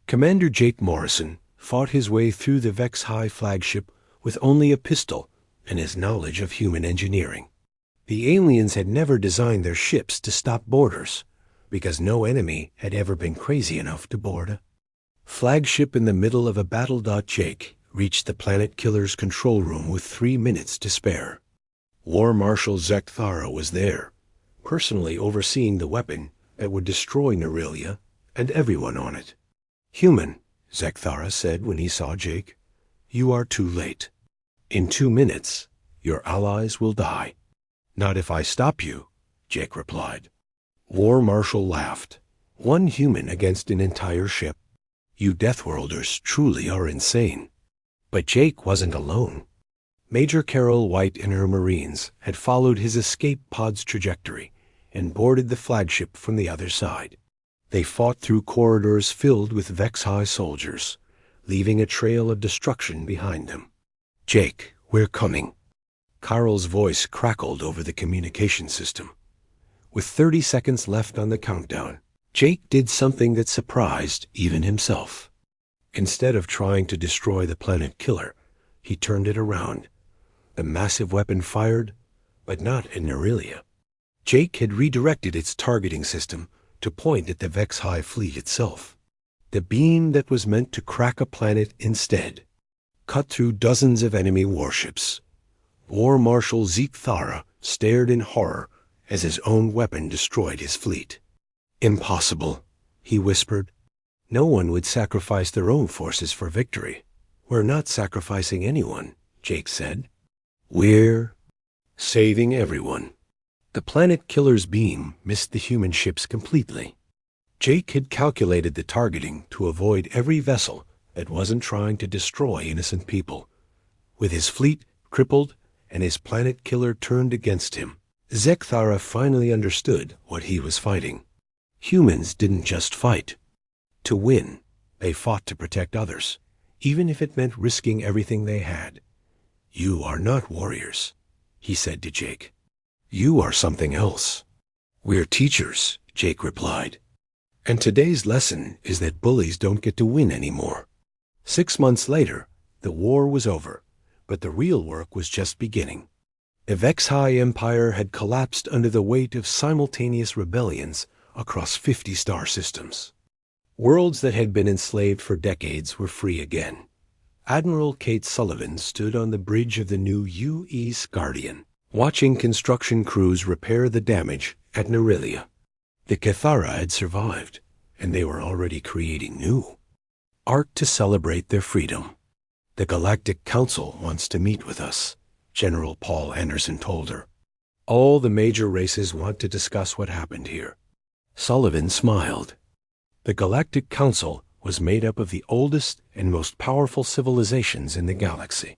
Commander Jake Morrison fought his way through the Vex-High flagship with only a pistol and his knowledge of human engineering. The aliens had never designed their ships to stop boarders, because no enemy had ever been crazy enough to board a flagship in the middle of a battle. Jake reached the planet killer's control room with 3 minutes to spare. War Marshal Zekthara was there, personally overseeing the weapon that would destroy Nerelia and everyone on it. "Human," Zekthara said when he saw Jake, "you are too late. In 2 minutes, your allies will die." "Not if I stop you," Jake replied. War Marshal laughed. "One human against an entire ship. You Deathworlders truly are insane." But Jake wasn't alone. Major Carol White and her Marines had followed his escape pod's trajectory and boarded the flagship from the other side. They fought through corridors filled with Vex-High soldiers, leaving a trail of destruction behind them. "Jake, we're coming." Carl's voice crackled over the communication system. With 30 seconds left on the countdown, Jake did something that surprised even himself. Instead of trying to destroy the planet killer, he turned it around. The massive weapon fired, but not at Nerelia. Jake had redirected its targeting system to point at the Vex-High fleet itself. The beam that was meant to crack a planet instead cut through dozens of enemy warships. War Marshal Zekthara stared in horror as his own weapon destroyed his fleet. "Impossible," he whispered. "No one would sacrifice their own forces for victory." "We're not sacrificing anyone," Jake said. "We're saving everyone." The planet killer's beam missed the human ships completely. Jake had calculated the targeting to avoid every vessel that wasn't trying to destroy innocent people. With his fleet crippled and his planet killer turned against him, Zekthara finally understood what he was fighting. Humans didn't just fight to win. They fought to protect others, even if it meant risking everything they had. "You are not warriors," he said to Jake. "You are something else." "We're teachers," Jake replied. "And today's lesson is that bullies don't get to win anymore." 6 months later, the war was over, but the real work was just beginning. The Vex-High Empire had collapsed under the weight of simultaneous rebellions across 50 star systems. Worlds that had been enslaved for decades were free again. Admiral Kate Sullivan stood on the bridge of the new U.S. Guardian, watching construction crews repair the damage at Nerelia. The Cathara had survived, and they were already creating new art to celebrate their freedom. "The Galactic Council wants to meet with us," General Paul Anderson told her. "All the major races want to discuss what happened here." Sullivan smiled. The Galactic Council was made up of the oldest and most powerful civilizations in the galaxy.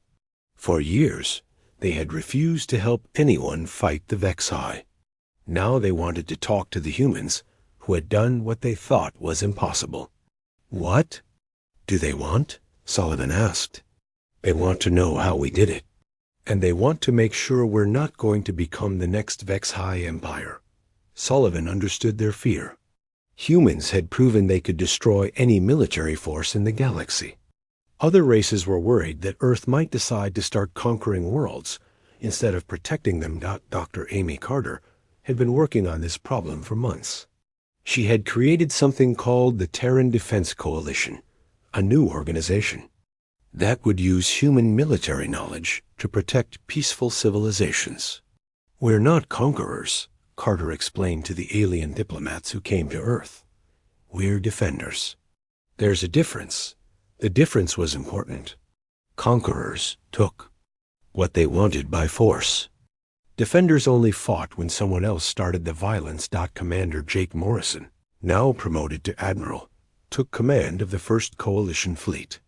For years, they had refused to help anyone fight the Vex-High. Now they wanted to talk to the humans who had done what they thought was impossible. "What do they want?" Sullivan asked. "They want to know how we did it. And they want to make sure we're not going to become the next Vex-High Empire." Sullivan understood their fear. Humans had proven they could destroy any military force in the galaxy. Other races were worried that Earth might decide to start conquering worlds instead of protecting them. Dr. Amy Carter had been working on this problem for months. She had created something called the Terran Defense Coalition, a new organization that would use human military knowledge to protect peaceful civilizations. "We're not conquerors," Carter explained to the alien diplomats who came to Earth. "We're defenders." There's a difference. The difference was important. Conquerors took what they wanted by force. Defenders only fought when someone else started the violence. Commander Jake Morrison, now promoted to admiral, took command of the first coalition fleet.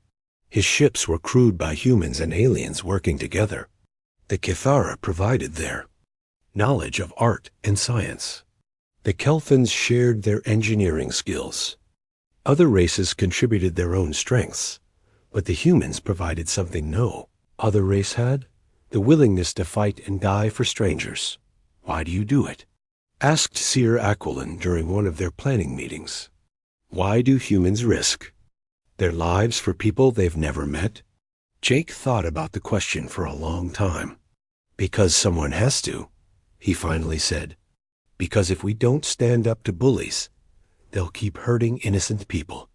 His ships were crewed by humans and aliens working together. The Cathara provided their knowledge of art and science. The Kelthans shared their engineering skills. Other races contributed their own strengths, but the humans provided something no other race had: the willingness to fight and die for strangers. "Why do you do it?" asked Seer Aquilin during one of their planning meetings. "Why do humans risk Their lives for people they've never met? Jake thought about the question for a long time. Because someone has to, he finally said. Because if we don't stand up to bullies, they'll keep hurting innocent people.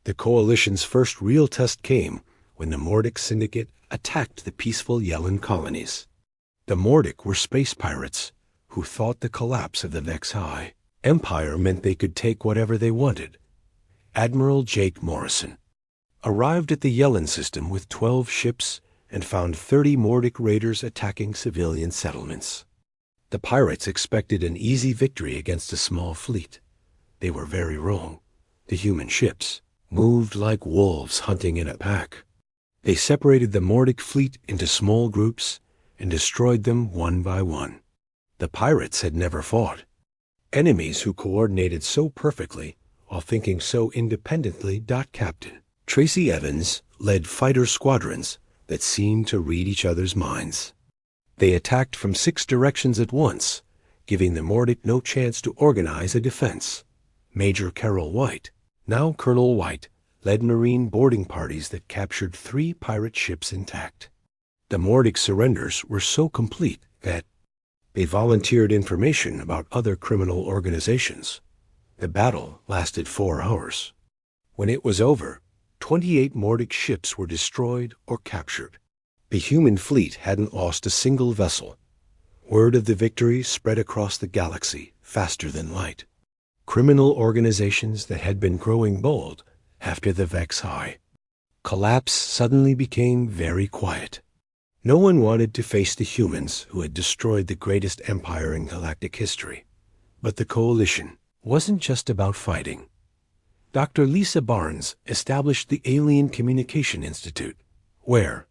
The Coalition's first real test came when the Mordic Syndicate attacked the peaceful Yellen colonies. The Mordic were space pirates who thought the collapse of the Vex High Empire meant they could take whatever they wanted. Admiral Jake Morrison arrived at the Yellen system with 12 ships and found 30 Mordic raiders attacking civilian settlements. The pirates expected an easy victory against a small fleet. They were very wrong. The human ships moved like wolves hunting in a pack. They separated the Mordic fleet into small groups and destroyed them one by one. The pirates had never fought. Enemies who coordinated so perfectly while thinking so independently. Captain Tracy Evans led fighter squadrons that seemed to read each other's minds. They attacked from 6 directions at once, giving the Mordic no chance to organize a defense. Major Carol White, now Colonel White, led Marine boarding parties that captured 3 pirate ships intact. The Mordic surrenders were so complete that they volunteered information about other criminal organizations. The battle lasted 4 hours. When it was over, 28 Mordic ships were destroyed or captured. The human fleet hadn't lost a single vessel. Word of the victory spread across the galaxy faster than light. Criminal organizations that had been growing bold after the Vex High collapse suddenly became very quiet. No one wanted to face the humans who had destroyed the greatest empire in galactic history. But the Coalition wasn't just about fighting. Dr. Lisa Barnes established the Alien Communication Institute, where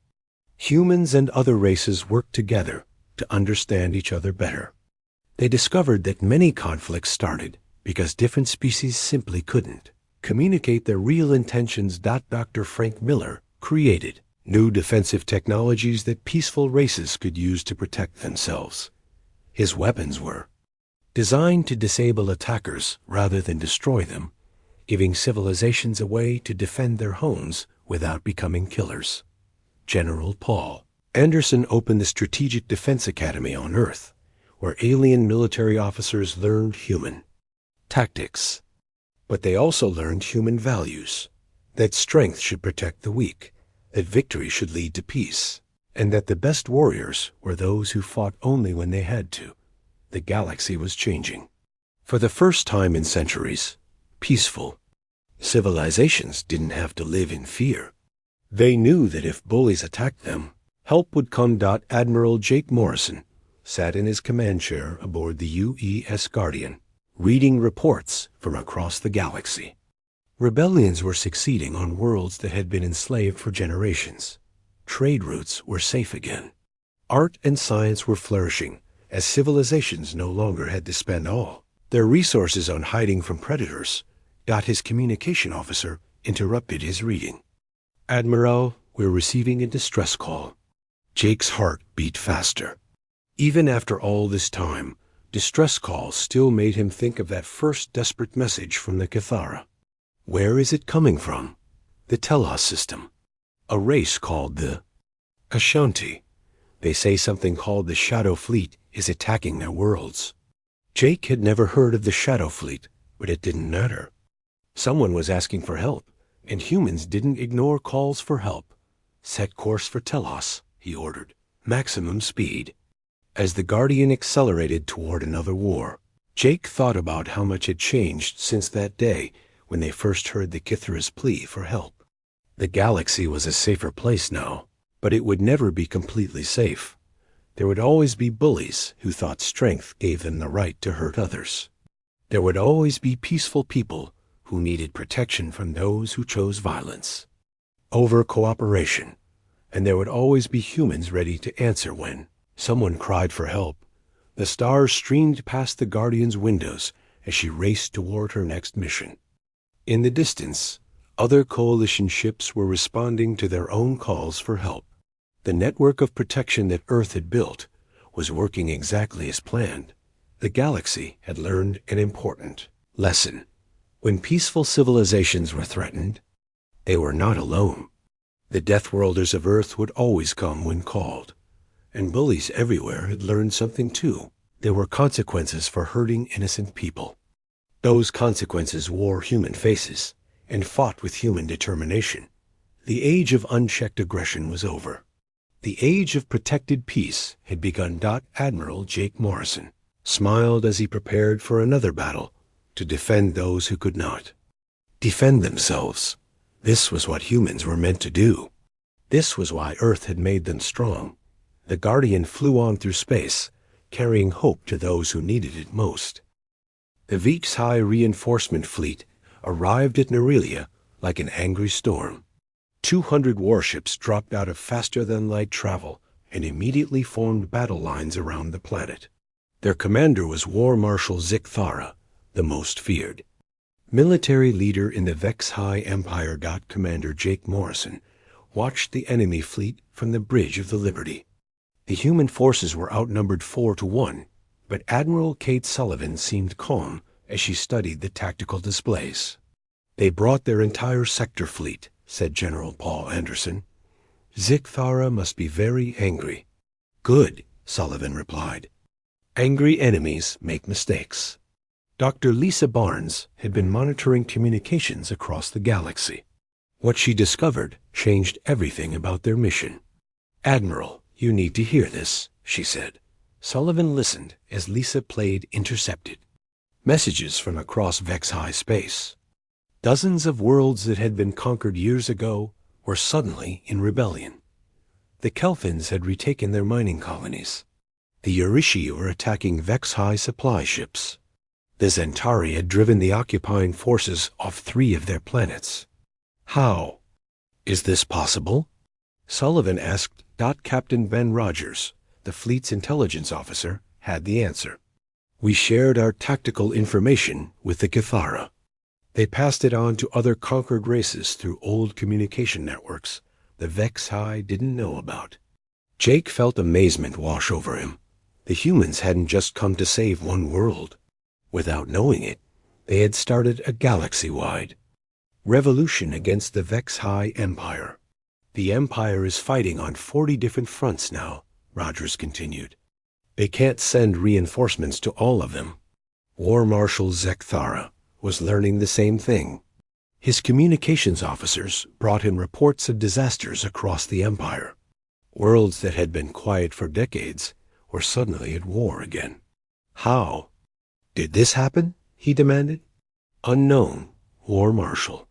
humans and other races worked together to understand each other better. They discovered that many conflicts started because different species simply couldn't communicate their real intentions. Dr. Frank Miller created new defensive technologies that peaceful races could use to protect themselves. His weapons were designed to disable attackers rather than destroy them, giving civilizations a way to defend their homes without becoming killers. General Paul Anderson opened the Strategic Defense Academy on Earth, where alien military officers learned human tactics. But they also learned human values, that strength should protect the weak, that victory should lead to peace, and that the best warriors were those who fought only when they had to. The galaxy was changing. For the first time in centuries, peaceful civilizations didn't have to live in fear. They knew that if bullies attacked them, help would come. Admiral Jake Morrison sat in his command chair aboard the UES Guardian, reading reports from across the galaxy. Rebellions were succeeding on worlds that had been enslaved for generations. Trade routes were safe again. Art and science were flourishing, as civilizations no longer had to spend all their resources on hiding from predators. His communication officer interrupted his reading. Admiral, we're receiving a distress call. Jake's heart beat faster. Even after all this time, distress calls still made him think of that first desperate message from the Cathara. Where is it coming from? The Telos system. A race called the Ashanti. They say something called the Shadow Fleet is attacking their worlds. Jake had never heard of the Shadow Fleet, but it didn't matter. Someone was asking for help, and humans didn't ignore calls for help. Set course for Telos, he ordered. Maximum speed. As the Guardian accelerated toward another war, Jake thought about how much had changed since that day when they first heard the Kithra's plea for help. The galaxy was a safer place now, but it would never be completely safe. There would always be bullies who thought strength gave them the right to hurt others. There would always be peaceful people who needed protection from those who chose violence over cooperation, and there would always be humans ready to answer when someone cried for help. The stars streamed past the Guardian's windows as she raced toward her next mission. In the distance, other Coalition ships were responding to their own calls for help. The network of protection that Earth had built was working exactly as planned. The galaxy had learned an important lesson. When peaceful civilizations were threatened, They were not alone. The Deathworlders of Earth would always come when called, and bullies everywhere had learned something too. There were consequences for hurting innocent people. Those consequences wore human faces and fought with human determination. The age of unchecked aggression was over. The age of protected peace had begun. Admiral Jake Morrison smiled as he prepared for another battle to defend those who could not defend themselves. This was what humans were meant to do. This was why Earth had made them strong. The Guardian flew on through space, carrying hope to those who needed it most. The HFY reinforcement fleet arrived at Nerelia like an angry storm. 200 warships dropped out of faster-than-light travel and immediately formed battle lines around the planet. Their commander was War Marshal Zikthara, the most feared. Military leader in the HFY Empire. Commander Jake Morrison watched the enemy fleet from the Bridge of the Liberty. The human forces were outnumbered 4-1, but Admiral Kate Sullivan seemed calm as she studied the tactical displays. "They brought their entire sector fleet," said General Paul Anderson. "Zikthara must be very angry." "Good," Sullivan replied. "Angry enemies make mistakes." Dr. Lisa Barnes had been monitoring communications across the galaxy. What she discovered changed everything about their mission. "Admiral, you need to hear this," she said. Sullivan listened as Lisa played Intercepted. Messages from across HFY space. Dozens of worlds that had been conquered years ago were suddenly in rebellion. The Kelphins had retaken their mining colonies. The Urishi were attacking HFY supply ships. The Zentari had driven the occupying forces off 3 of their planets. How is this possible? Sullivan asked. Captain Ben Rogers, the fleet's intelligence officer, had the answer. "We shared our tactical information with the Kithara. They passed it on to other conquered races through old communication networks the HFY didn't know about." Jake felt amazement wash over him. The humans hadn't just come to save one world. Without knowing it, they had started a galaxy-wide revolution against the HFY Empire. "The Empire is fighting on 40 different fronts now," Rogers continued. "They can't send reinforcements to all of them." War Marshal Zikthara was learning the same thing. His communications officers brought him reports of disasters across the Empire. Worlds that had been quiet for decades were suddenly at war again. "How did this happen?" he demanded. "Unknown, War Marshal.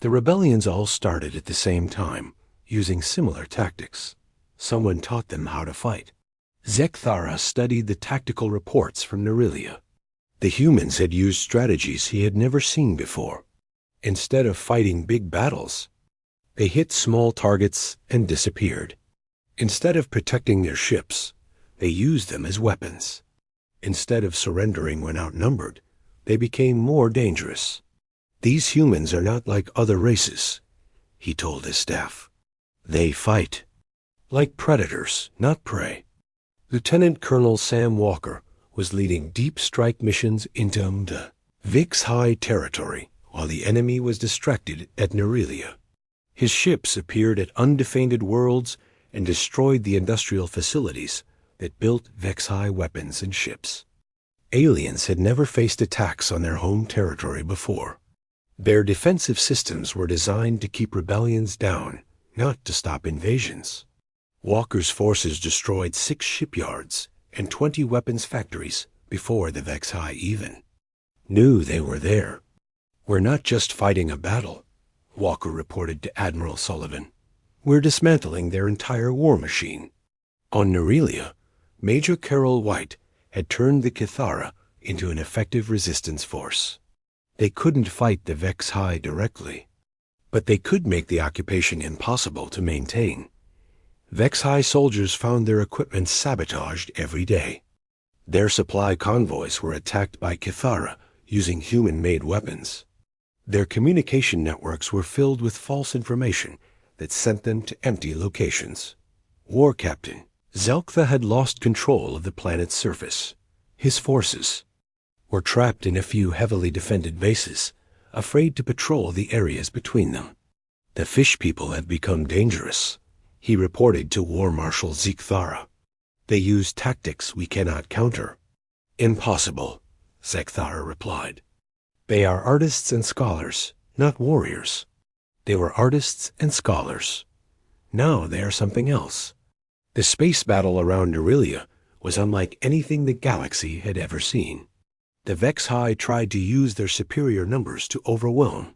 The rebellions all started at the same time, using similar tactics. Someone taught them how to fight." Zikthara studied the tactical reports from Nerelia. The humans had used strategies he had never seen before. Instead of fighting big battles, they hit small targets and disappeared. Instead of protecting their ships, they used them as weapons. Instead of surrendering when outnumbered, they became more dangerous. "These humans are not like other races," he told his staff. "They fight like predators, not prey." Lieutenant Colonel Sam Walker was leading deep strike missions into HFY territory while the enemy was distracted at Nerelia. His ships appeared at undefended worlds and destroyed the industrial facilities that built HFY weapons and ships. Aliens had never faced attacks on their home territory before. Their defensive systems were designed to keep rebellions down, not to stop invasions. Walker's forces destroyed 6 shipyards and 20 weapons factories before the HFY even knew they were there. "We're not just fighting a battle," Walker reported to Admiral Sullivan. "We're dismantling their entire war machine." On Nerelia, Major Carol White had turned the Kithara into an effective resistance force. They couldn't fight the HFY directly, but they could make the occupation impossible to maintain. HFY soldiers found their equipment sabotaged every day. Their supply convoys were attacked by Kithara using human-made weapons. Their communication networks were filled with false information that sent them to empty locations. War Captain Zelktha had lost control of the planet's surface. His forces were trapped in a few heavily defended bases, afraid to patrol the areas between them. The fish people have become dangerous, he reported to War Marshal Zekthara. They use tactics we cannot counter. Impossible, Zekthara replied. They are artists and scholars, not warriors. They were artists and scholars. Now they are something else. The space battle around Aurelia was unlike anything the galaxy had ever seen. The Vex High tried to use their superior numbers to overwhelm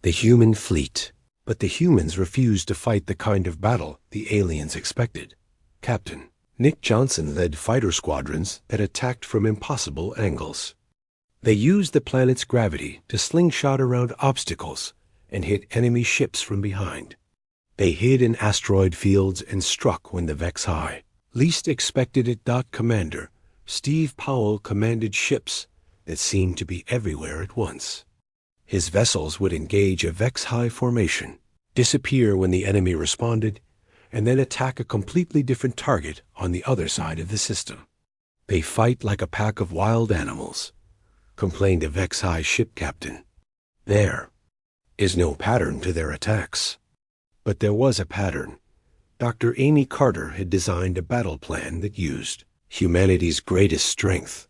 the human fleet, but the humans refused to fight the kind of battle the aliens expected. Captain Nick Johnson led fighter squadrons that attacked from impossible angles. They used the planet's gravity to slingshot around obstacles and hit enemy ships from behind. They hid in asteroid fields and struck when the Vex High least expected it. Commander Steve Powell commanded ships that seemed to be everywhere at once. His vessels would engage a Vex High formation, disappear when the enemy responded, and then attack a completely different target on the other side of the system. They fight like a pack of wild animals, complained a Vex High ship captain. There is no pattern to their attacks. But there was a pattern. Dr. Amy Carter had designed a battle plan that used humanity's greatest strength,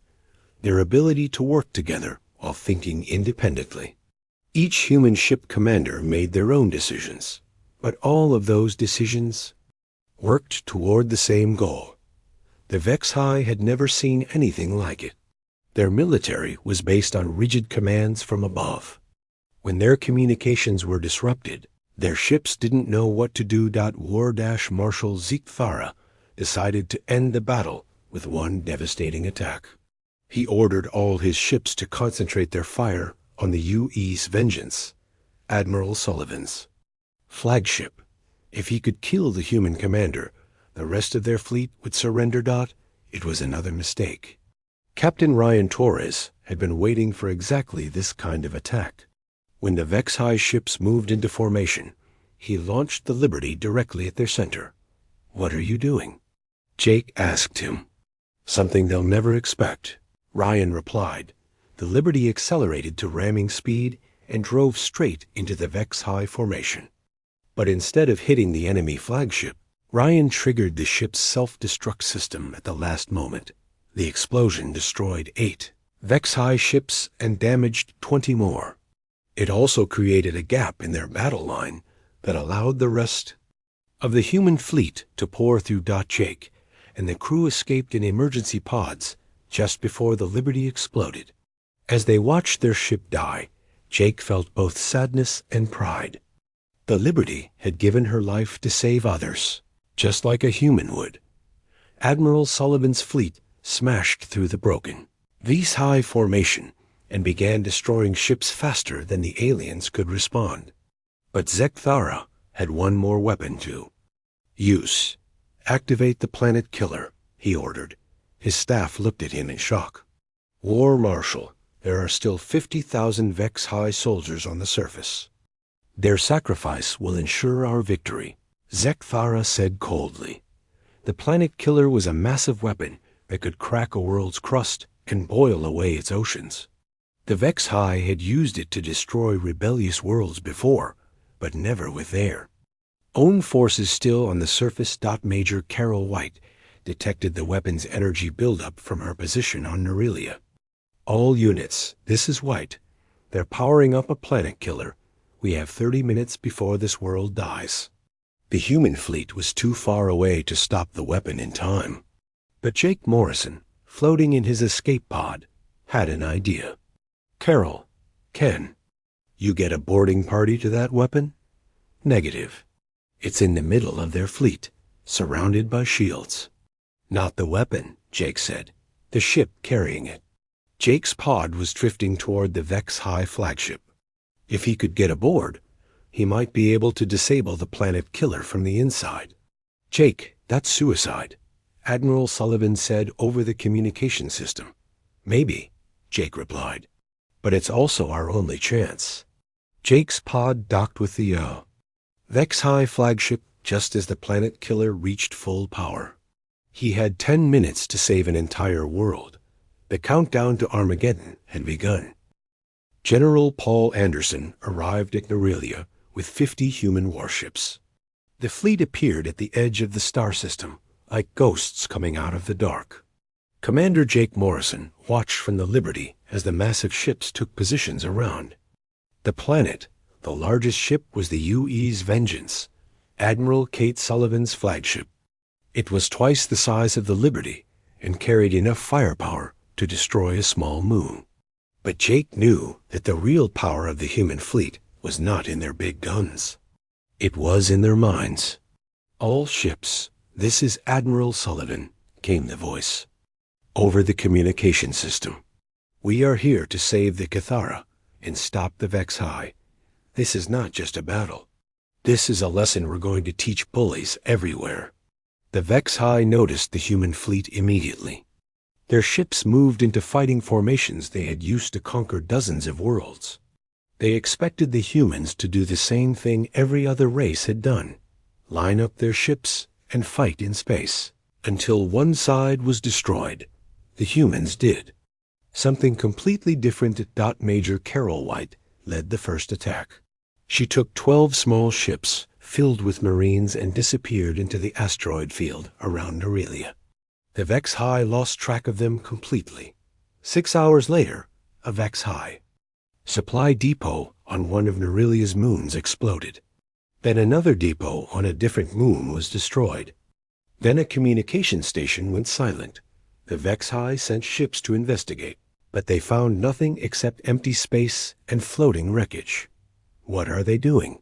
their ability to work together while thinking independently. Each human ship commander made their own decisions, but all of those decisions worked toward the same goal. The Vex High had never seen anything like it. Their military was based on rigid commands from above. When their communications were disrupted, their ships didn't know what to do. War Marshal Zekthara decided to end the battle with one devastating attack. He ordered all his ships to concentrate their fire on the UE's Vengeance, Admiral Sullivan's flagship. If he could kill the human commander, the rest of their fleet would surrender. It was another mistake. Captain Ryan Torres had been waiting for exactly this kind of attack. When the Vex High ships moved into formation, he launched the Liberty directly at their center. "What are you doing?" Jake asked him. "Something they'll never expect," Ryan replied. The Liberty accelerated to ramming speed and drove straight into the Vex High formation. But instead of hitting the enemy flagship, Ryan triggered the ship's self-destruct system at the last moment. The explosion destroyed 8 Vex High ships and damaged 20 more. It also created a gap in their battle line that allowed the rest of the human fleet to pour through. Jake and the crew escaped in emergency pods just before the Liberty exploded. As they watched their ship die, Jake felt both sadness and pride. The Liberty had given her life to save others, just like a human would. Admiral Sullivan's fleet smashed through the broken Vex High formation and began destroying ships faster than the aliens could respond. But Zekthara had one more weapon to use. "Activate the planet killer," he ordered. His staff looked at him in shock. "War Marshal, there are still 50,000 Vex High soldiers on the surface. Their sacrifice will ensure our victory," Zekthara said coldly. The planet killer was a massive weapon that could crack a world's crust and boil away its oceans. The Vex High had used it to destroy rebellious worlds before, but never with their own forces still on the surface. Major Carol White detected the weapon's energy buildup from her position on Aurelia. "All units, this is White. They're powering up a planet killer. We have 30 minutes before this world dies." The human fleet was too far away to stop the weapon in time. But Jake Morrison, floating in his escape pod, had an idea. "Carol, Ken, you get a boarding party to that weapon?" "Negative. It's in the middle of their fleet, surrounded by shields." "Not the weapon," Jake said. "The ship carrying it." Jake's pod was drifting toward the Vex High flagship. If he could get aboard, he might be able to disable the planet killer from the inside. "Jake, that's suicide," Admiral Sullivan said over the communication system. "Maybe," Jake replied. "But it's also our only chance." Jake's pod docked with the Vex High flagship just as the planet killer reached full power. He had 10 minutes to save an entire world. The countdown to Armageddon had begun. General Paul Anderson arrived at Aurelia with 50 human warships. The fleet appeared at the edge of the star system, like ghosts coming out of the dark. Commander Jake Morrison watched from the Liberty as the massive ships took positions around. The Planet, the largest ship, was the UE's Vengeance, Admiral Kate Sullivan's flagship. It was twice the size of the Liberty and carried enough firepower to destroy a small moon. But Jake knew that the real power of the human fleet was not in their big guns. It was in their minds. "All ships, this is Admiral Sullivan," came the voice. Over the communication system. "We are here to save the Cathara and stop the Vex High. This is not just a battle. This is a lesson we're going to teach bullies everywhere." The Vex High noticed the human fleet immediately. Their ships moved into fighting formations they had used to conquer dozens of worlds. They expected the humans to do the same thing every other race had done: line up their ships and fight in space. Until one side was destroyed, the humans did. Something completely different. Major Carol White led the first attack. She took 12 small ships filled with Marines and disappeared into the asteroid field around Aurelia. The Vex High lost track of them completely. 6 hours later, a Vex High supply depot on one of Aurelia's moons exploded. Then another depot on a different moon was destroyed. Then a communication station went silent. The Vex High sent ships to investigate, but they found nothing except empty space and floating wreckage. "What are they doing?"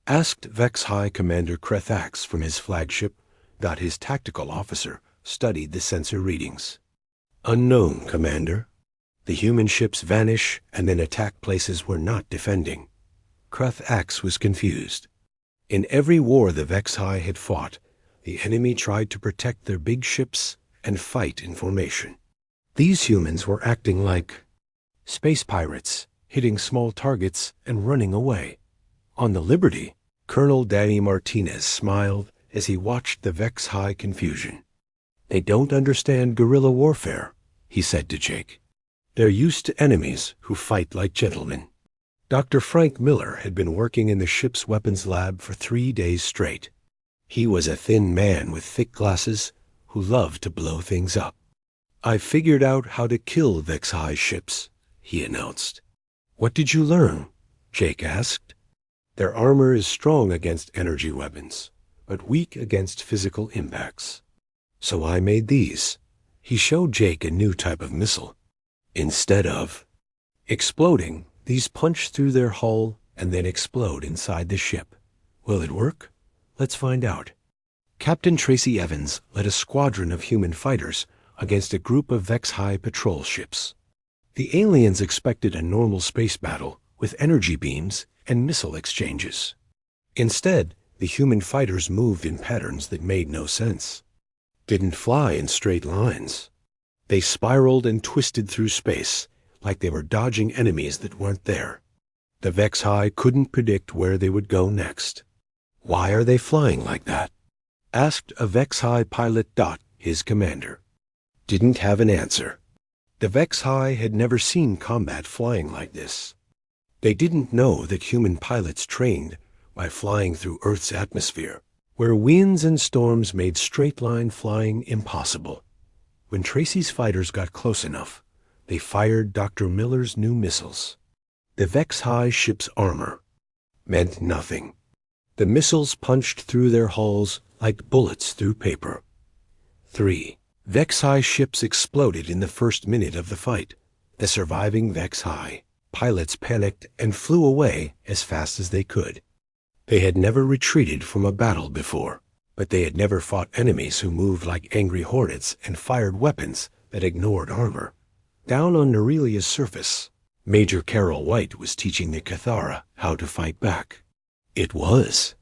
asked Vex High Commander Krethax from his flagship. His tactical officer studied the sensor readings. "Unknown, Commander. The human ships vanish and then attack places we're not defending." Krethax was confused. In every war the Vex High had fought, the enemy tried to protect their big ships and fight in formation. These humans were acting like space pirates, hitting small targets and running away. On the Liberty, Colonel Danny Martinez smiled as he watched the Vex High confusion. "They don't understand guerrilla warfare," he said to Jake. "They're used to enemies who fight like gentlemen." Dr. Frank Miller had been working in the ship's weapons lab for 3 days straight. He was a thin man with thick glasses who loved to blow things up. "I figured out how to kill Vex High ships," he announced. "What did you learn?" Jake asked. "Their armor is strong against energy weapons, but weak against physical impacts. So I made these." He showed Jake a new type of missile. Instead of exploding, these punch through their hull and then explode inside the ship. Will it work? Let's find out. Captain Tracy Evans led a squadron of human fighters against a group of Vex High patrol ships. The aliens expected a normal space battle with energy beams and missile exchanges. Instead, the human fighters moved in patterns that made no sense. Didn't fly in straight lines. They spiraled and twisted through space like they were dodging enemies that weren't there. The Vex High couldn't predict where they would go next. "Why are they flying like that?" asked a Vex High pilot. His commander didn't have an answer. The Vex High had never seen combat flying like this. They didn't know that human pilots trained by flying through Earth's atmosphere, where winds and storms made straight-line flying impossible. When Tracy's fighters got close enough, they fired Dr. Miller's new missiles. The Vex High ship's armor meant nothing. The missiles punched through their hulls like bullets through paper. 3 Vex High ships exploded in the first minute of the fight. The surviving Vex High pilots panicked and flew away as fast as they could. They had never retreated from a battle before, but they had never fought enemies who moved like angry hornets and fired weapons that ignored armor. Down on Aurelia's surface, Major Carol White was teaching the Cathara how to fight back. It was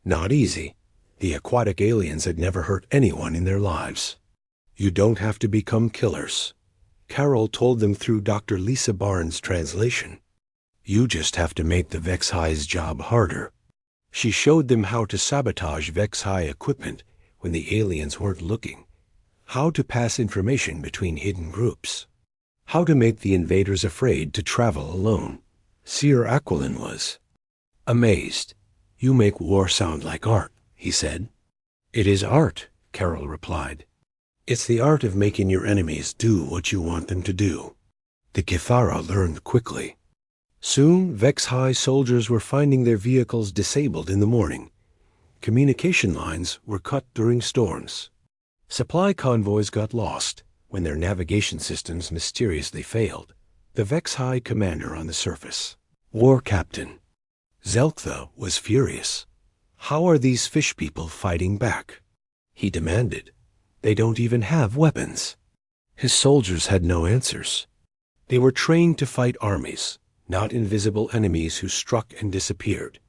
not easy. The aquatic aliens had never hurt anyone in their lives. "You don't have to become killers," Carol told them through Dr. Lisa Barnes' translation. "You just have to make the Vex High's job harder." She showed them how to sabotage Vex High equipment when the aliens weren't looking, how to pass information between hidden groups, how to make the invaders afraid to travel alone. Seer Aquilin was Amazed, "You make war sound like art," he said. "It is art," Carol replied. "It's the art of making your enemies do what you want them to do." The Kithara learned quickly. Soon, Vex-High soldiers were finding their vehicles disabled in the morning. Communication lines were cut during storms. Supply convoys got lost when their navigation systems mysteriously failed. The Vex-High commander on the surface, War Captain Zelktha, was furious. "How are these fish people fighting back?" he demanded. "They don't even have weapons." His soldiers had no answers. They were trained to fight armies, not invisible enemies who struck and disappeared.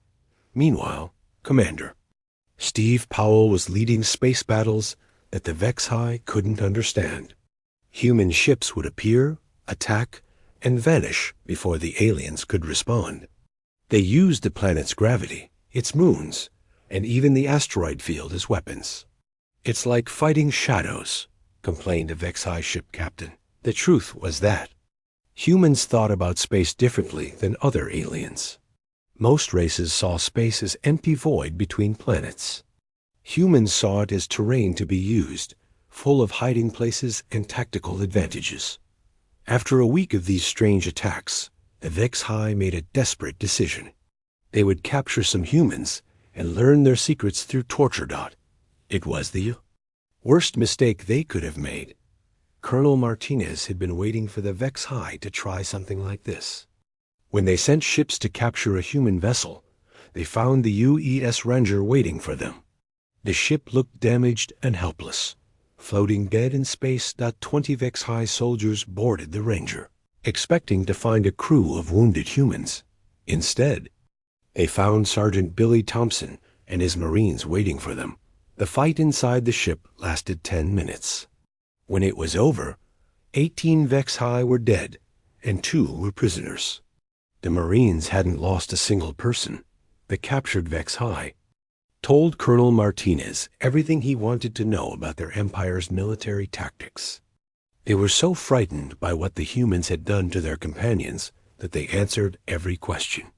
Meanwhile, Commander Steve Powell was leading space battles that the Vex-High couldn't understand. Human ships would appear, attack, and vanish before the aliens could respond. They used the planet's gravity, its moons, and even the asteroid field as weapons. "It's like fighting shadows," complained a Vex-High ship captain. The truth was that humans thought about space differently than other aliens. Most races saw space as empty void between planets. Humans saw it as terrain to be used, full of hiding places and tactical advantages. After a week of these strange attacks, the Vex-High made a desperate decision. They would capture some humans and learn their secrets through torture. It was the worst mistake they could have made. Colonel Martinez had been waiting for the Vex-High to try something like this. When they sent ships to capture a human vessel, they found the UES Ranger waiting for them. The ship looked damaged and helpless. Floating dead in space, 20 Vex-High soldiers boarded the Ranger, expecting to find a crew of wounded humans. Instead, they found Sergeant Billy Thompson and his Marines waiting for them. The fight inside the ship lasted 10 minutes. When it was over, 18 Vex-High were dead and 2 were prisoners. The Marines hadn't lost a single person. The captured Vex-High told Colonel Martinez everything he wanted to know about their empire's military tactics. They were so frightened by what the humans had done to their companions that they answered every question.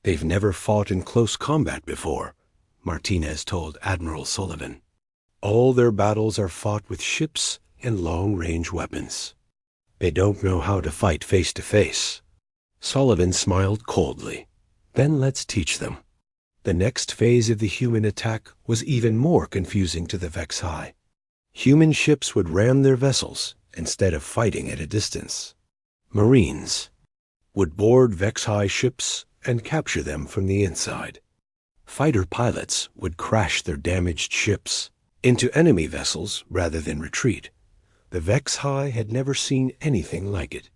"They've never fought in close combat before," Martinez told Admiral Sullivan. "All their battles are fought with ships and long-range weapons. They don't know how to fight face-to-face." Sullivan smiled coldly. "Then let's teach them." The next phase of the human attack was even more confusing to the Vex-High. Human ships would ram their vessels instead of fighting at a distance. Marines would board Vex-High ships and capture them from the inside. Fighter pilots would crash their damaged ships into enemy vessels rather than retreat. The Vex-High had never seen anything like it.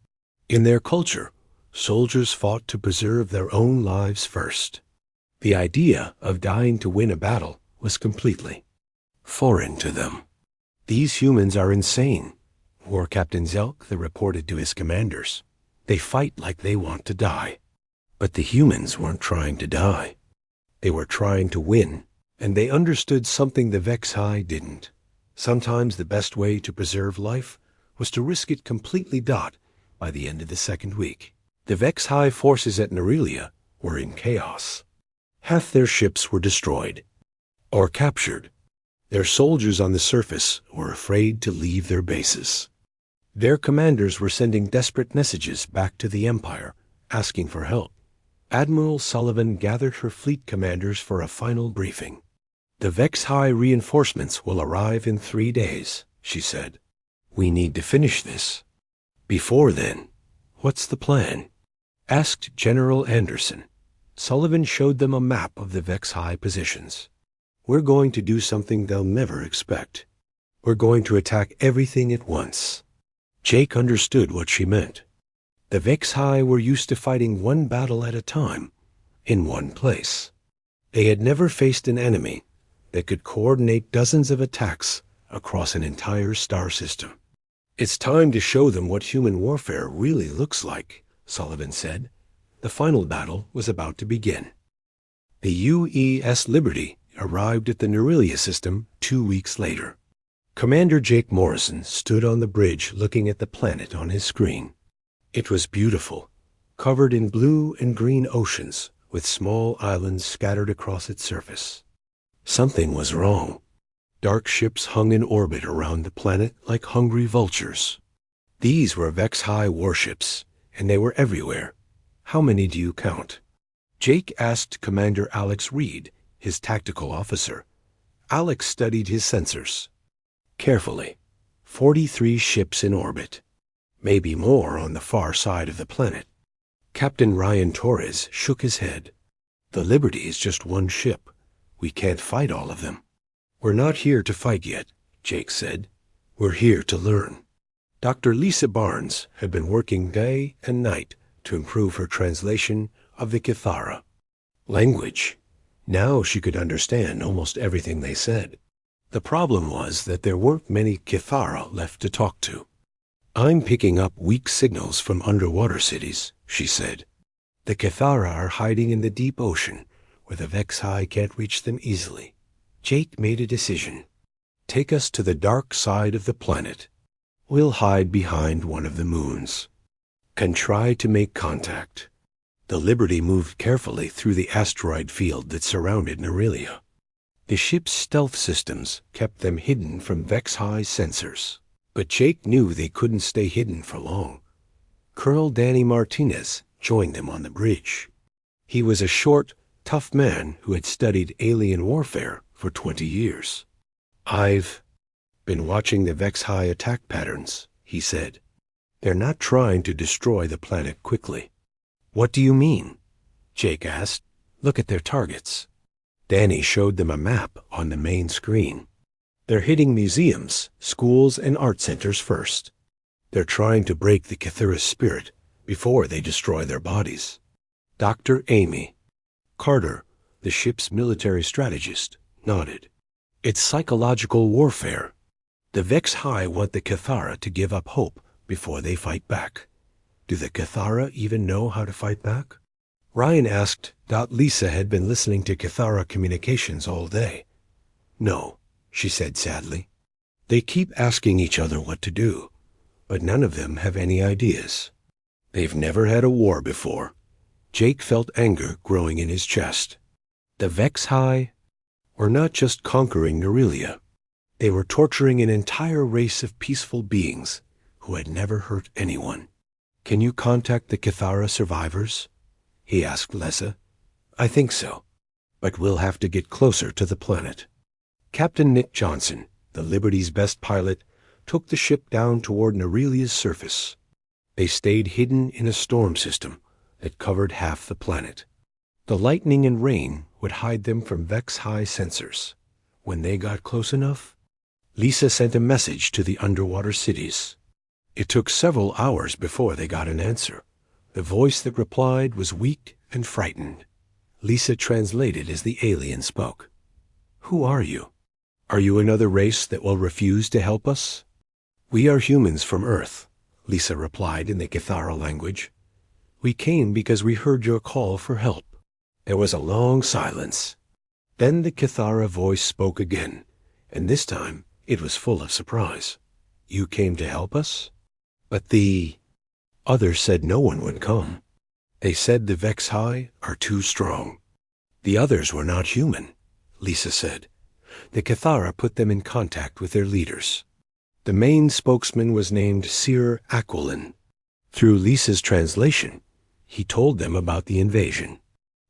In their culture, soldiers fought to preserve their own lives first. The idea of dying to win a battle was completely foreign to them. "These humans are insane," War Captain Zelktha reported to his commanders. "They fight like they want to die." But the humans weren't trying to die. They were trying to win, and they understood something the Vex-High didn't. Sometimes the best way to preserve life was to risk it completely. By the end of the second week, the Vex-High forces at Nerelia were in chaos. Half their ships were destroyed or captured. Their soldiers on the surface were afraid to leave their bases. Their commanders were sending desperate messages back to the Empire, asking for help. Admiral Sullivan gathered her fleet commanders for a final briefing. "The Vex-High reinforcements will arrive in 3 days," she said. "We need to finish this. Before then, what's the plan?" asked General Anderson. Sullivan showed them a map of the Vex-High positions. "We're going to do something they'll never expect. We're going to attack everything at once." Jake understood what she meant. The Vex-High were used to fighting one battle at a time, in one place. They had never faced an enemy that could coordinate dozens of attacks across an entire star system. "It's time to show them what human warfare really looks like," Sullivan said. The final battle was about to begin. The UES Liberty arrived at the Nerelia system 2 weeks later. Commander Jake Morrison stood on the bridge looking at the planet on his screen. It was beautiful, covered in blue and green oceans with small islands scattered across its surface. Something was wrong. Dark ships hung in orbit around the planet like hungry vultures. These were HFY warships, and they were everywhere. How many do you count? Jake asked Commander Alex Reed, his tactical officer. Alex studied his sensors. Carefully. 43 ships in orbit. Maybe more on the far side of the planet. Captain Ryan Torres shook his head. The Liberty is just one ship. We can't fight all of them. We're not here to fight yet, Jake said. We're here to learn. Dr. Lisa Barnes had been working day and night to improve her translation of the Kithara language. Now she could understand almost everything they said. The problem was that there weren't many Kithara left to talk to. I'm picking up weak signals from underwater cities, she said. The Kithara are hiding in the deep ocean, where the HFY can't reach them easily. Jake made a decision. Take us to the dark side of the planet. We'll hide behind one of the moons. Can try to make contact. The Liberty moved carefully through the asteroid field that surrounded Nerelia. The ship's stealth systems kept them hidden from HFY sensors. But Jake knew they couldn't stay hidden for long. Colonel Danny Martinez joined them on the bridge. He was a short, tough man who had studied alien warfare for 20 years. I've been watching the HFY attack patterns, he said. They're not trying to destroy the planet quickly. What do you mean? Jake asked. Look at their targets. Danny showed them a map on the main screen. They're hitting museums, schools, and art centers first. They're trying to break the Kithara's spirit before they destroy their bodies. Dr. Amy Carter, the ship's military strategist, nodded. It's psychological warfare. The HFY want the Kithara to give up hope before they fight back. Do the Kithara even know how to fight back? Ryan asked. Lisa had been listening to Kithara communications all day. No, she said sadly. They keep asking each other what to do, but none of them have any ideas. They've never had a war before. Jake felt anger growing in his chest. The HFY were not just conquering Nerelia. They were torturing an entire race of peaceful beings who had never hurt anyone. Can you contact the Kithara survivors? He asked Lessa. I think so, but we'll have to get closer to the planet. Captain Nick Johnson, the Liberty's best pilot, took the ship down toward Nerelia's surface. They stayed hidden in a storm system that covered half the planet. The lightning and rain would hide them from HFY sensors. When they got close enough, Lisa sent a message to the underwater cities. It took several hours before they got an answer. The voice that replied was weak and frightened. Lisa translated as the alien spoke. Who are you? Are you another race that will refuse to help us? We are humans from Earth, Lisa replied in the Kithara language. We came because we heard your call for help. There was a long silence. Then the Kithara voice spoke again, and this time it was full of surprise. You came to help us? But the others said no one would come. They said the HFY are too strong. The others were not human, Lisa said. The Kithara put them in contact with their leaders. The main spokesman was named Sir Aquilin. Through Lisa's translation, he told them about the invasion.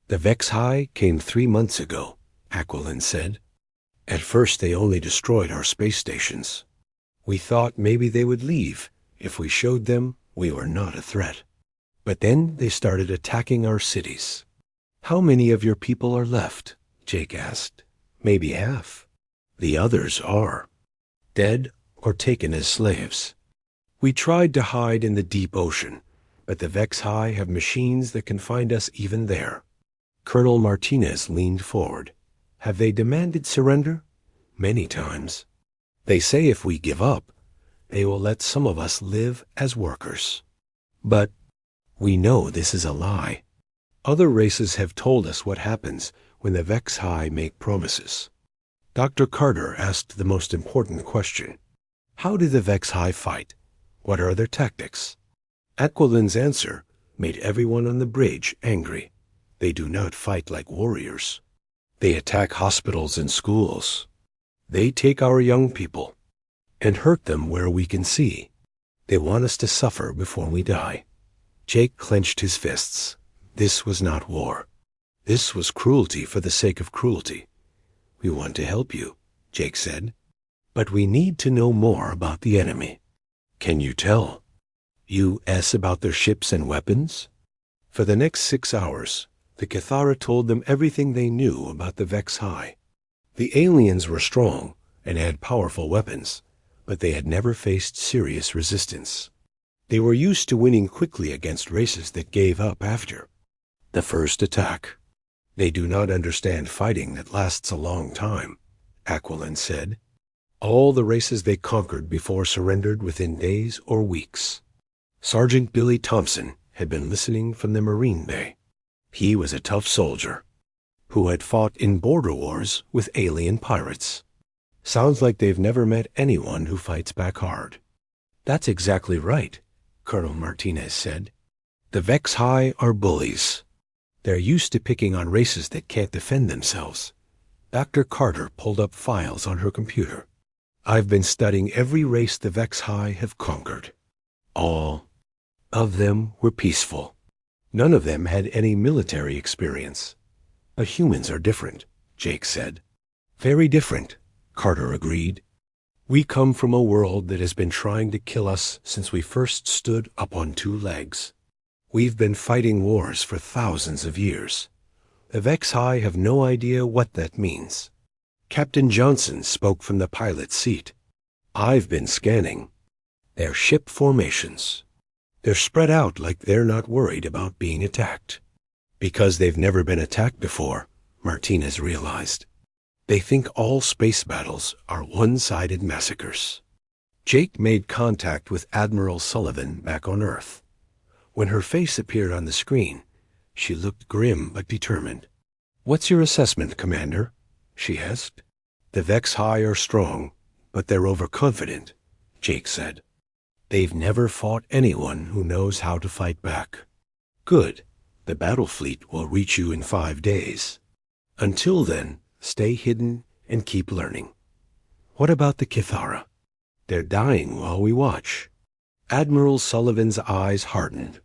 The HFY came 3 months ago, Aquilin said. At first they only destroyed our space stations. We thought maybe they would leave if we showed them we were not a threat. But then they started attacking our cities. How many of your people are left? Jake asked. Maybe half. The others are dead or taken as slaves. We tried to hide in the deep ocean, but the HFY have machines that can find us even there. Colonel Martinez leaned forward. Have they demanded surrender? Many times. They say if we give up, they will let some of us live as workers. But we know this is a lie. Other races have told us what happens when the HFY make promises. Dr. Carter asked the most important question. How do the HFY fight? What are their tactics? Aquilin's answer made everyone on the bridge angry. They do not fight like warriors. They attack hospitals and schools. They take our young people and hurt them where we can see. They want us to suffer before we die. Jake clenched his fists. This was not war. This was cruelty for the sake of cruelty. We want to help you, Jake said. But we need to know more about the enemy. Can you tell us about their ships and weapons? For the next 6 hours, the Cathara told them everything they knew about the Vex High. The aliens were strong and had powerful weapons, but they had never faced serious resistance. They were used to winning quickly against races that gave up after the first attack. They do not understand fighting that lasts a long time, Aquilin said. All the races they conquered before surrendered within days or weeks. Sergeant Billy Thompson had been listening from the Marine Bay. He was a tough soldier who had fought in border wars with alien pirates. Sounds like they've never met anyone who fights back hard. That's exactly right, Colonel Martinez said. The Vex High are bullies. They're used to picking on races that can't defend themselves. Dr. Carter pulled up files on her computer. I've been studying every race the Vex High have conquered. All of them were peaceful. None of them had any military experience. But humans are different, Jake said. Very different, Carter agreed. We come from a world that has been trying to kill us since we first stood up on 2 legs. We've been fighting wars for thousands of years. The Vex High have no idea what that means. Captain Johnson spoke from the pilot's seat. I've been scanning their ship formations. They're spread out like they're not worried about being attacked. Because they've never been attacked before, Martinez realized. They think all space battles are one-sided massacres. Jake made contact with Admiral Sullivan back on Earth. When her face appeared on the screen, she looked grim but determined. What's your assessment, Commander? She asked. The Vex High are strong, but they're overconfident, Jake said. They've never fought anyone who knows how to fight back. Good. The battle fleet will reach you in 5 days. Until then, stay hidden and keep learning. What about the Cathara? They're dying while we watch. Admiral Sullivan's eyes hardened.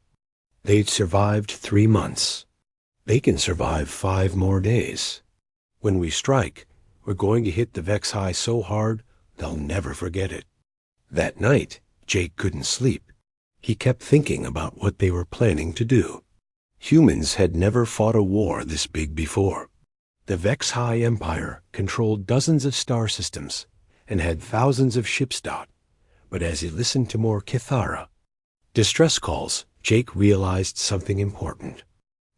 They'd survived 3 months. They can survive 5 more days. When we strike, we're going to hit the Vex High so hard, they'll never forget it. That night, Jake couldn't sleep. He kept thinking about what they were planning to do. Humans had never fought a war this big before. The Vex High Empire controlled dozens of star systems and had thousands of ships. But as he listened to more Cathara distress calls, Jake realized something important.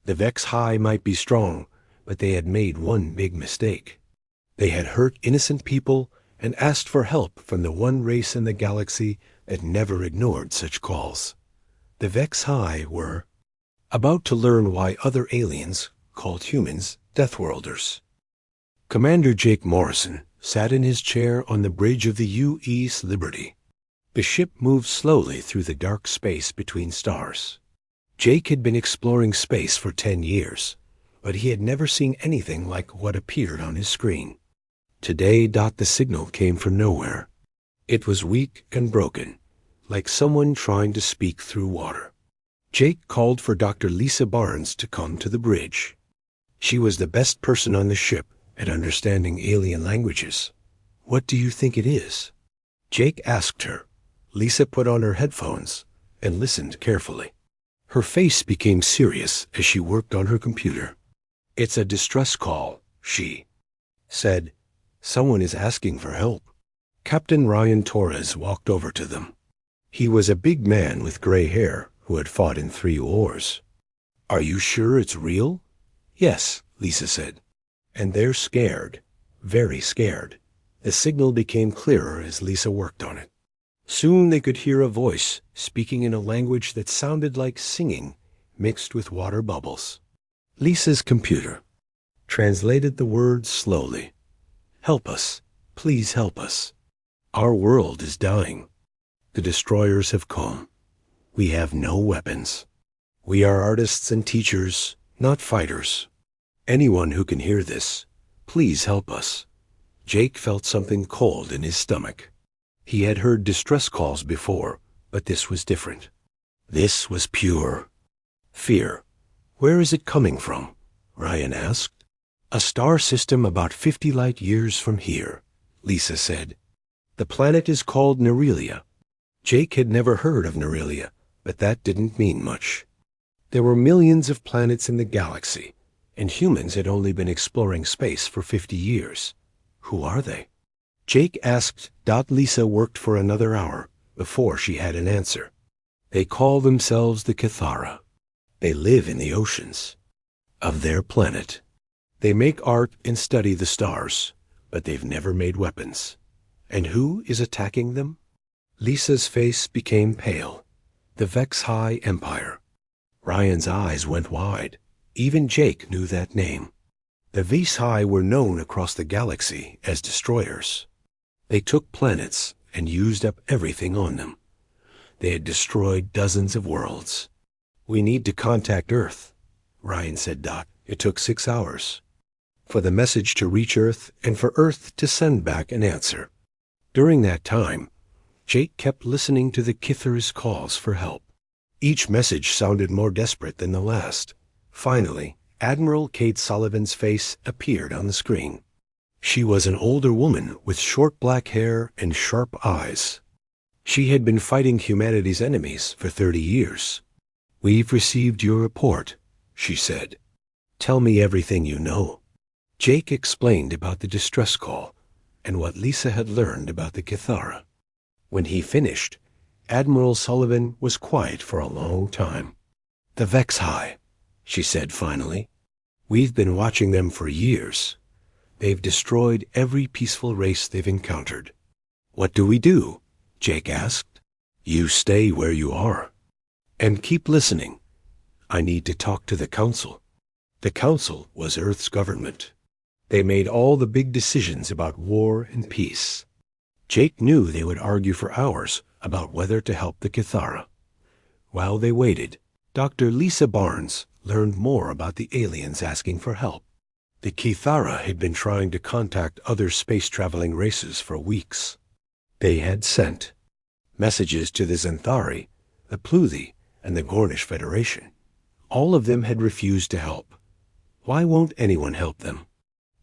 The Vex High might be strong, but they had made one big mistake. They had hurt innocent people and asked for help from the one race in the galaxy that never ignored such calls. The Vex High were about to learn why other aliens called humans Deathworlders. Commander Jake Morrison sat in his chair on the bridge of the U.S. Liberty. The ship moved slowly through the dark space between stars. Jake had been exploring space for 10 years, but he had never seen anything like what appeared on his screen. Today, the signal came from nowhere. It was weak and broken, like someone trying to speak through water. Jake called for Dr. Lisa Barnes to come to the bridge. She was the best person on the ship at understanding alien languages. What do you think it is? Jake asked her. Lisa put on her headphones and listened carefully. Her face became serious as she worked on her computer. It's a distress call, she said. Someone is asking for help. Captain Ryan Torres walked over to them. He was a big man with gray hair who had fought in 3 wars. Are you sure it's real? Yes, Lisa said. And they're scared, very scared. The signal became clearer as Lisa worked on it. Soon they could hear a voice speaking in a language that sounded like singing mixed with water bubbles. Lisa's computer translated the words slowly. Help us. Please help us. Our world is dying. The destroyers have come. We have no weapons. We are artists and teachers not fighters. Anyone who can hear this, please help us. Jake felt something cold in his stomach. He had heard distress calls before, but this was different. This was pure fear. Where is it coming from? Ryan asked. A star system about 50 light years from here, Lisa said. The planet is called Nerelia. Jake had never heard of Nerelia, but that didn't mean much. There were millions of planets in the galaxy, and humans had only been exploring space for 50 years. Who are they? Jake asked. Lisa worked for another hour before she had an answer. They call themselves the Kithara. They live in the oceans of their planet. They make art and study the stars, but they've never made weapons. And who is attacking them? Lisa's face became pale. The Vex High Empire. Ryan's eyes went wide. Even Jake knew that name. The Vex High were known across the galaxy as destroyers. They took planets and used up everything on them. They had destroyed dozens of worlds. We need to contact Earth, Ryan said. It took 6 hours for the message to reach Earth and for Earth to send back an answer. During that time, Jake kept listening to the Kithara's calls for help. Each message sounded more desperate than the last. Finally, Admiral Kate Sullivan's face appeared on the screen. She was an older woman with short black hair and sharp eyes. She had been fighting humanity's enemies for 30 years. We've received your report, she said. Tell me everything you know. Jake explained about the distress call and what Lisa had learned about the Kithara. When he finished, Admiral Sullivan was quiet for a long time. The Vex High, she said finally. We've been watching them for years. They've destroyed every peaceful race they've encountered. What do we do? Jake asked. You stay where you are. And keep listening. I need to talk to the Council. The Council was Earth's government. They made all the big decisions about war and peace. Jake knew they would argue for hours about whether to help the Kithara. While they waited, Dr. Lisa Barnes learned more about the aliens asking for help. The Kithara had been trying to contact other space-traveling races for weeks. They had sent messages to the Xanthari, the Pluthi, and the Gornish Federation. All of them had refused to help. Why won't anyone help them?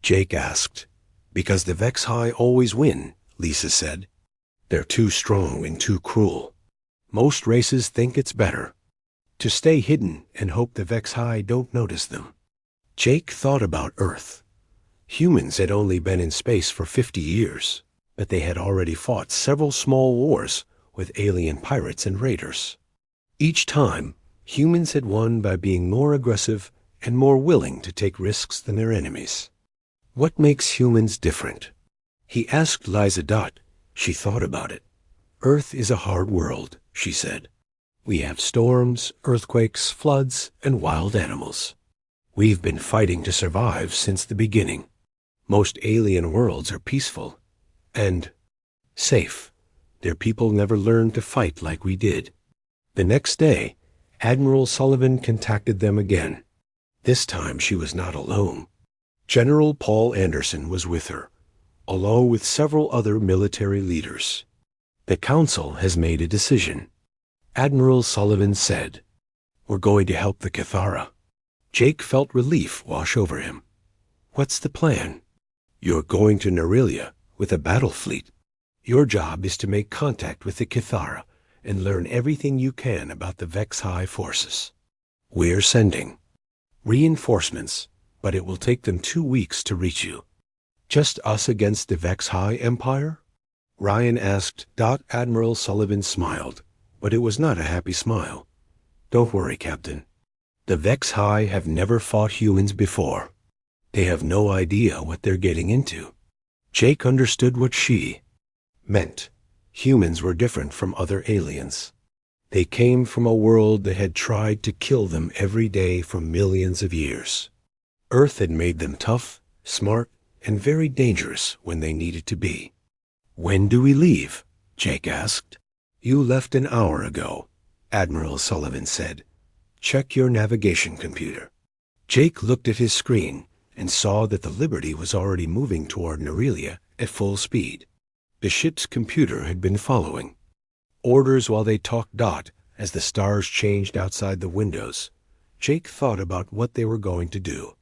Jake asked. Because the Vex High always win, Lisa said. They're too strong and too cruel. Most races think it's better to stay hidden and hope the Vex High don't notice them. Jake thought about Earth. Humans had only been in space for 50 years, but they had already fought several small wars with alien pirates and raiders. Each time, humans had won by being more aggressive and more willing to take risks than their enemies. What makes humans different? He asked Liza Dot. She thought about it. Earth is a hard world, she said. We have storms, earthquakes, floods, and wild animals. We've been fighting to survive since the beginning. Most alien worlds are peaceful and safe. Their people never learned to fight like we did. The next day, Admiral Sullivan contacted them again. This time she was not alone. General Paul Anderson was with her, along with several other military leaders. The Council has made a decision. Admiral Sullivan said, We're going to help the Kithara. Jake felt relief wash over him. What's the plan? You're going to Nerelia with a battle fleet. Your job is to make contact with the Kithara and learn everything you can about the Vex High forces. We're sending reinforcements, but it will take them 2 weeks to reach you. Just us against the Vex High Empire? Ryan asked. Admiral Sullivan smiled, but it was not a happy smile. Don't worry, Captain. The Vex High have never fought humans before. They have no idea what they're getting into. Jake understood what she meant. Humans were different from other aliens. They came from a world that had tried to kill them every day for millions of years. Earth had made them tough, smart, and very dangerous when they needed to be. When do we leave? Jake asked. You left an hour ago, Admiral Sullivan said. Check your navigation computer. Jake looked at his screen and saw that the Liberty was already moving toward Nerelia at full speed. The ship's computer had been following orders while they talked dot as the stars changed outside the windows. Jake thought about what they were going to do.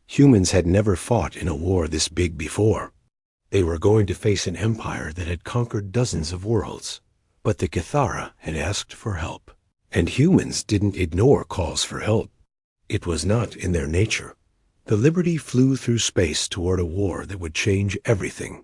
Humans had never fought in a war this big before. They were going to face an empire that had conquered dozens of worlds. But the Cathara had asked for help, and humans didn't ignore calls for help. It was not in their nature. The Liberty flew through space toward a war that would change everything.